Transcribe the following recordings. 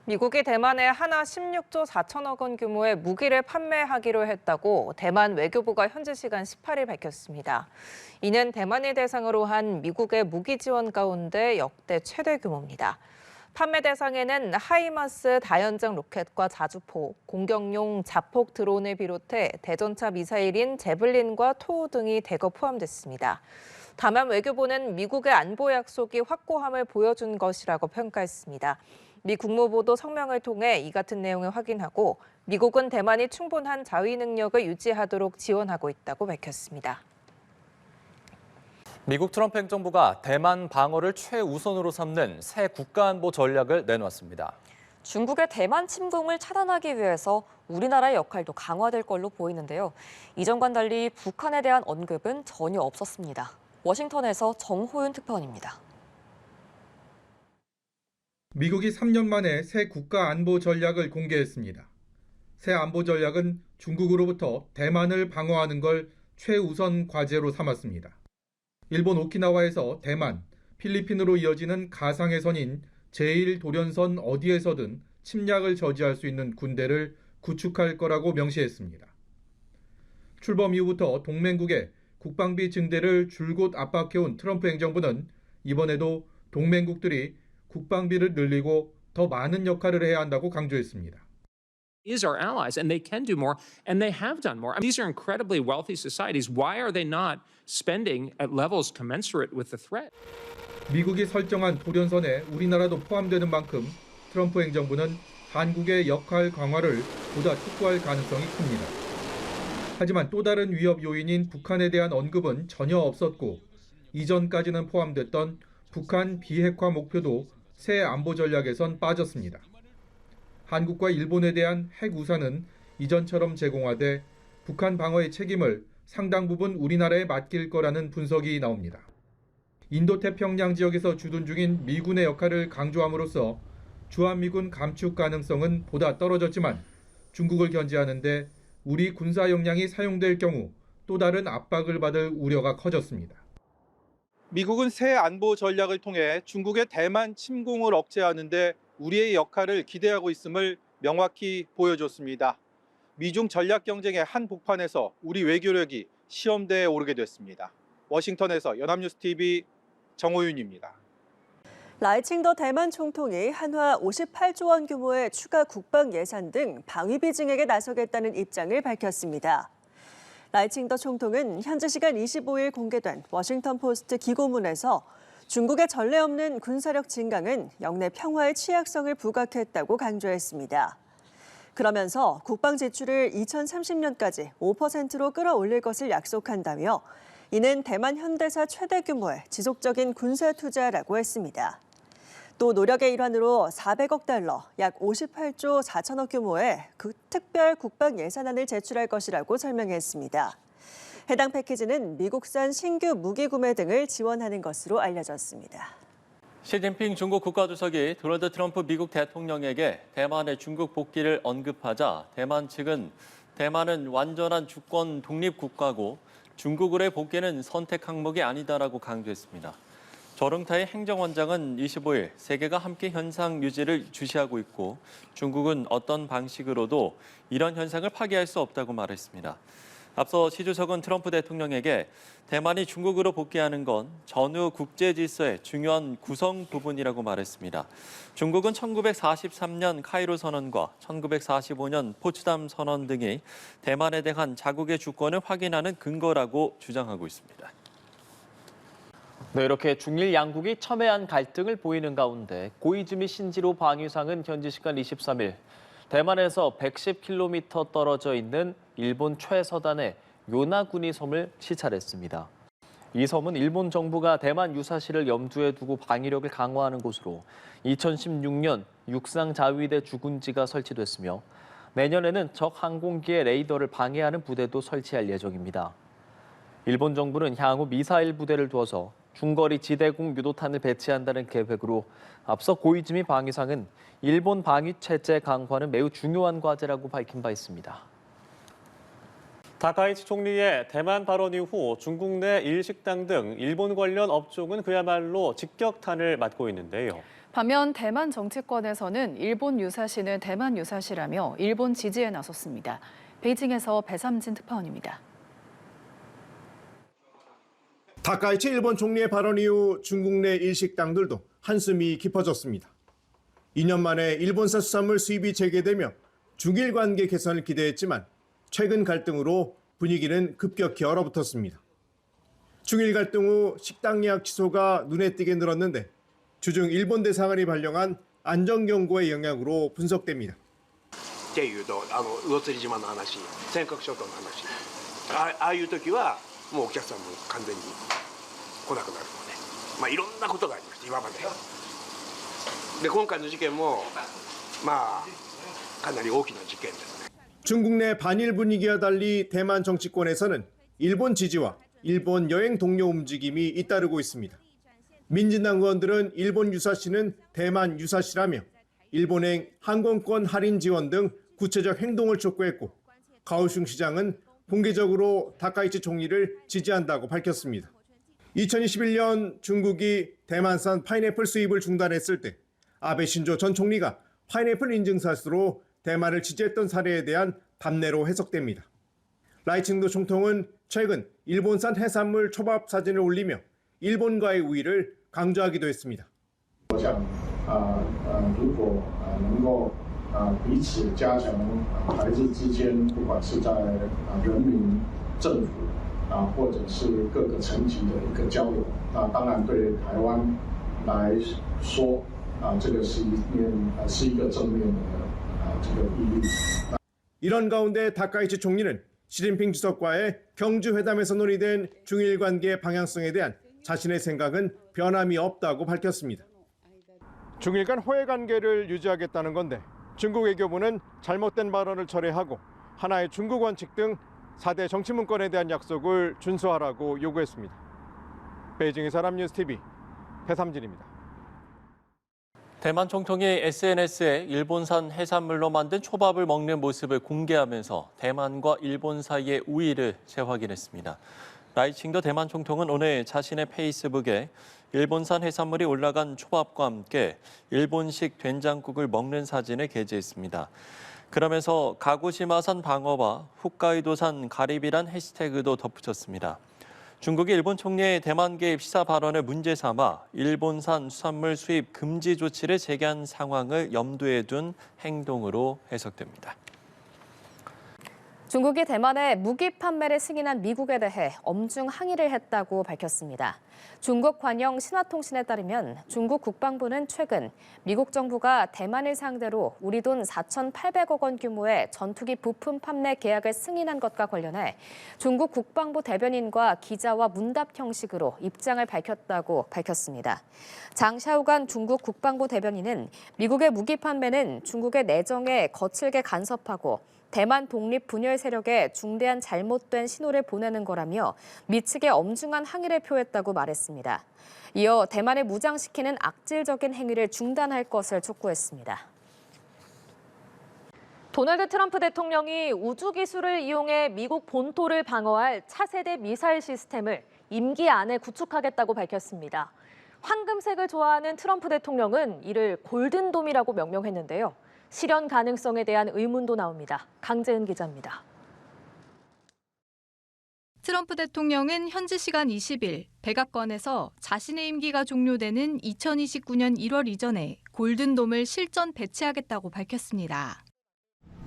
미국이 대만에 하나 16조 4천억 원 규모의 무기를 판매하기로 했다고 대만 외교부가 현지 시간 18일 밝혔습니다. 이는 대만을 대상으로 한 미국의 무기 지원 가운데 역대 최대 규모입니다. 판매 대상에는 하이마스 다연장 로켓과 자주포, 공격용 자폭 드론을 비롯해 대전차 미사일인 제블린과 토우 등이 대거 포함됐습니다. 다만 외교부는 미국의 안보 약속이 확고함을 보여준 것이라고 평가했습니다. 미 국무부도 성명을 통해 이 같은 내용을 확인하고 미국은 대만이 충분한 자위 능력을 유지하도록 지원하고 있다고 밝혔습니다. 미국 트럼프 행정부가 대만 방어를 최우선으로 삼는 새 국가안보 전략을 내놓았습니다. 중국의 대만 침공을 차단하기 위해서 우리나라의 역할도 강화될 걸로 보이는데요. 이전과는 달리 북한에 대한 언급은 전혀 없었습니다. 워싱턴에서 정호윤 특파원입니다. 미국이 3년 만에 새 국가 안보 전략을 공개했습니다. 새 안보 전략은 중국으로부터 대만을 방어하는 걸 최우선 과제로 삼았습니다. 일본 오키나와에서 대만, 필리핀으로 이어지는 가상의 선인 제1도련선 어디에서든 침략을 저지할 수 있는 군대를 구축할 거라고 명시했습니다. 출범 이후부터 동맹국의 국방비 증대를 줄곧 압박해온 트럼프 행정부는 이번에도 동맹국들이 국방비를 늘리고 더 많은 역할을 해야 한다고 강조했습니다. Is our allies, and they can do more, and they have done more. I mean, these are incredibly wealthy societies. Why are they not spending at levels commensurate with the threat? 미국이 설정한 도련선에 우리나라도 포함되는 만큼 트럼프 행정부는 한국의 역할 강화를 보다 촉구할 가능성이 큽니다. 하지만 또 다른 위협 요인인 북한에 대한 언급은 전혀 없었고 이전까지는 포함됐던 북한 비핵화 목표도 새 안보 전략에선 빠졌습니다. 한국과 일본에 대한 핵 우산은 이전처럼 제공하되 북한 방어의 책임을 상당 부분 우리나라에 맡길 거라는 분석이 나옵니다. 인도태평양 지역에서 주둔 중인 미군의 역할을 강조함으로써 주한미군 감축 가능성은 보다 떨어졌지만 중국을 견제하는 데 우리 군사 역량이 사용될 경우 또 다른 압박을 받을 우려가 커졌습니다. 미국은 새 안보 전략을 통해 중국의 대만 침공을 억제하는 데 우리의 역할을 기대하고 있음을 명확히 보여줬습니다. 미중 전략 경쟁의 한복판에서 우리 외교력이 시험대에 오르게 됐습니다. 워싱턴에서 연합뉴스TV 정호윤입니다. 라이칭더 대만 총통이 한화 58조 원 규모의 추가 국방 예산 등 방위비 증액에 나서겠다는 입장을 밝혔습니다. 라이칭더 총통은 현지 시간 25일 공개된 워싱턴 포스트 기고문에서 중국의 전례 없는 군사력 증강은 영내 평화의 취약성을 부각했다고 강조했습니다. 그러면서 국방 지출을 2030년까지 5%로 끌어올릴 것을 약속한다며 이는 대만 현대사 최대 규모의 지속적인 군사 투자라고 했습니다. 또 노력의 일환으로 400억 달러, 약 58조 4천억 규모의 특별 국방 예산안을 제출할 것이라고 설명했습니다. 해당 패키지는 미국산 신규 무기 구매 등을 지원하는 것으로 알려졌습니다. 시진핑 중국 국가주석이 도널드 트럼프 미국 대통령에게 대만의 중국 복귀를 언급하자 대만 측은 대만은 완전한 주권 독립 국가고 중국으로의 복귀는 선택 항목이 아니다라고 강조했습니다. 저릉타의 행정원장은 25일 세계가 함께 현상 유지를 주시하고 있고 중국은 어떤 방식으로도 이런 현상을 파기할 수 없다고 말했습니다. 앞서 시 주석은 트럼프 대통령에게 대만이 중국으로 복귀하는 건 전후 국제 질서의 중요한 구성 부분이라고 말했습니다. 중국은 1943년 카이로 선언과 1945년 포츠담 선언 등이 대만에 대한 자국의 주권을 확인하는 근거라고 주장하고 있습니다. 네, 이렇게 중일 양국이 첨예한 갈등을 보이는 가운데 고이즈미 신지로 방위상은 현지 시간 23일 대만에서 110km 떨어져 있는 일본 최서단의 요나구니 섬을 시찰했습니다. 이 섬은 일본 정부가 대만 유사시를 염두에 두고 방위력을 강화하는 곳으로 2016년 육상 자위대 주군지가 설치됐으며 내년에는 적 항공기의 레이더를 방해하는 부대도 설치할 예정입니다. 일본 정부는 향후 미사일 부대를 두어서 중거리 지대공 유도탄을 배치한다는 계획으로 앞서 고이즈미 방위상은 일본 방위 체제 강화는 매우 중요한 과제라고 밝힌 바 있습니다. 다카이치 총리의 대만 발언 이후 중국 내 일식당 등 일본 관련 업종은 그야말로 직격탄을 맞고 있는데요. 반면 대만 정치권에서는 일본 유사시는 대만 유사시라며 일본 지지에 나섰습니다. 베이징에서 배삼진 특파원입니다. 다카이치 일본 총리의 발언 이후 중국 내 일식당들도 한숨이 깊어졌습니다. 2년 만에 일본산 수산물 수입이 재개되며 중일 관계 개선을 기대했지만 최근 갈등으로 분위기는 급격히 얼어붙었습니다. 중일 갈등 후 식당 예약 취소가 눈에 띄게 늘었는데 주중 일본 대사관이 발령한 안전경고의 영향으로 분석됩니다. っていうと魚釣島の話、尖閣諸島の話、ああいう時はもうお客さんも完全に来なくなるので、いろんなことがありました今まで。で今回の事件もかなり大きな事件ですね。 중국 내 반일 분위기와 달리 대만 정치권에서는 일본 지지와 일본 여행 동료 움직임이 잇따르고 있습니다. 민진당 의원들은 일본 유사시는 대만 유사시라며 일본행 항공권 할인 지원 등 구체적 행동을 촉구했고 가오슝 시장은 공개적으로 다카이치 총리를 지지한다고 밝혔습니다. 2021년 중국이 대만산 파인애플 수입을 중단했을 때 아베 신조 전 총리가 파인애플 인증샷으로 대만을 지지했던 사례에 대한 답례로 해석됩니다. 라이칭도 총통은 최근 일본산 해산물 초밥 사진을 올리며 일본과의 우위를 강조하기도 했습니다. 如果能够彼此加强台日之间，不管是在人民、政府或者是各个层级的一个交流，那当然对台湾来说，这个是一个正面的这个意义。 이런 가운데 다카이치 총리는 시진핑 주석과의 경주 회담에서 논의된 중일 관계 방향성에 대한 자신의 생각은 변함이 없다고 밝혔습니다. 중일 간 호혜 관계를 유지하겠다는 건데 중국 외교부는 잘못된 발언을 철회하고 하나의 중국 원칙 등 4대 정치 문건에 대한 약속을 준수하라고 요구했습니다. 베이징에서 아랍뉴스TV 배삼진입니다. 대만 총통이 SNS에 일본산 해산물로 만든 초밥을 먹는 모습을 공개하면서 대만과 일본 사이의 우위를 재확인했습니다. 라이칭더 대만 총통은 오늘 자신의 페이스북에 일본산 해산물이 올라간 초밥과 함께 일본식 된장국을 먹는 사진을 게재했습니다. 그러면서 가고시마산 방어와 홋카이도산 가리비란 해시태그도 덧붙였습니다. 중국이 일본 총리의 대만 개입 시사 발언을 문제 삼아 일본산 수산물 수입 금지 조치를 제기한 상황을 염두에 둔 행동으로 해석됩니다. 중국이 대만에 무기 판매를 승인한 미국에 대해 엄중 항의를 했다고 밝혔습니다. 중국 관영 신화통신에 따르면 중국 국방부는 최근 미국 정부가 대만을 상대로 우리 돈 4,800억 원 규모의 전투기 부품 판매 계약을 승인한 것과 관련해 중국 국방부 대변인과 기자와 문답 형식으로 입장을 밝혔다고 밝혔습니다. 장 샤오간 중국 국방부 대변인은 미국의 무기 판매는 중국의 내정에 거칠게 간섭하고 대만 독립 분열 세력에 중대한 잘못된 신호를 보내는 거라며 미측에 엄중한 항의를 표했다고 말했습니다. 이어 대만을 무장시키는 악질적인 행위를 중단할 것을 촉구했습니다. 도널드 트럼프 대통령이 우주 기술을 이용해 미국 본토를 방어할 차세대 미사일 시스템을 임기 안에 구축하겠다고 밝혔습니다. 황금색을 좋아하는 트럼프 대통령은 이를 골든돔이라고 명명했는데요. 실현 가능성에 대한 의문도 나옵니다. 강재은 기자입니다. 트럼프 대통령은 현지 시간 20일 백악관에서 자신의 임기가 종료되는 2029년 1월 이전에 골든돔을 실전 배치하겠다고 밝혔습니다.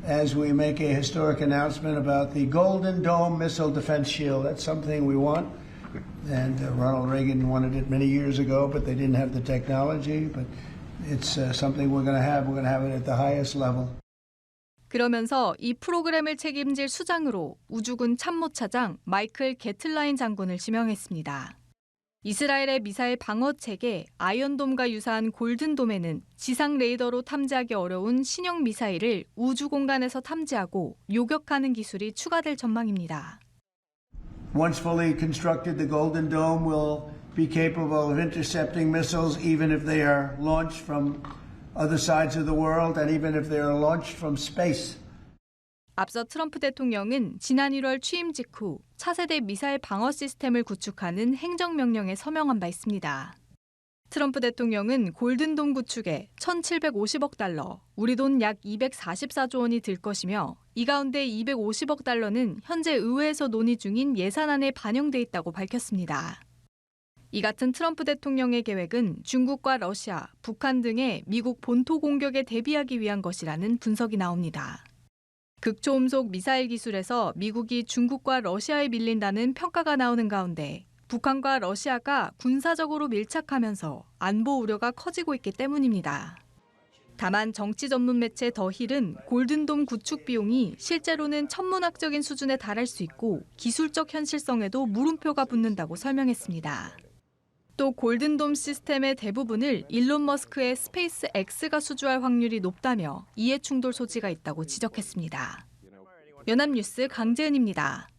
As we make a historic announcement about the Golden Dome missile defense shield, that's something we want. And Ronald Reagan wanted it many years ago, but they didn't have the technology. But it's something we're going to have. We're going to have it at the highest level. 그러면서 이 프로그램을 책임질 수장으로 우주군 참모차장 마이클 게틀라인 장군을 지명했습니다. 이스라엘의 미사일 방어 체계 아이언돔과 유사한 골든돔에는 지상 레이더로 탐지하기 어려운 신형 미사일을 우주 공간에서 탐지하고 요격하는 기술이 추가될 전망입니다. Once fully constructed, the Golden Dome will be capable of intercepting missiles even if they are launched from other sides of the world and even if they are launched from space. 앞서 트럼프 대통령은 지난 1월 취임 직후 차세대 미사일 방어 시스템을 구축하는 행정명령에 서명한 바 있습니다. 트럼프 대통령은 골든돔 구축에 1,750억 달러, 우리 돈 약 244조 원이 들 것이며 이 가운데 250억 달러는 현재 의회에서 논의 중인 예산안에 반영돼 있다고 밝혔습니다. 이 같은 트럼프 대통령의 계획은 중국과 러시아, 북한 등의 미국 본토 공격에 대비하기 위한 것이라는 분석이 나옵니다. 극초음속 미사일 기술에서 미국이 중국과 러시아에 밀린다는 평가가 나오는 가운데 북한과 러시아가 군사적으로 밀착하면서 안보 우려가 커지고 있기 때문입니다. 다만 정치 전문 매체 더 힐은 골든돔 구축 비용이 실제로는 천문학적인 수준에 달할 수 있고 기술적 현실성에도 물음표가 붙는다고 설명했습니다. 또 골든돔 시스템의 대부분을 일론 머스크의 스페이스 X가 수주할 확률이 높다며 이해 충돌 소지가 있다고 지적했습니다. 연합뉴스 강재은입니다.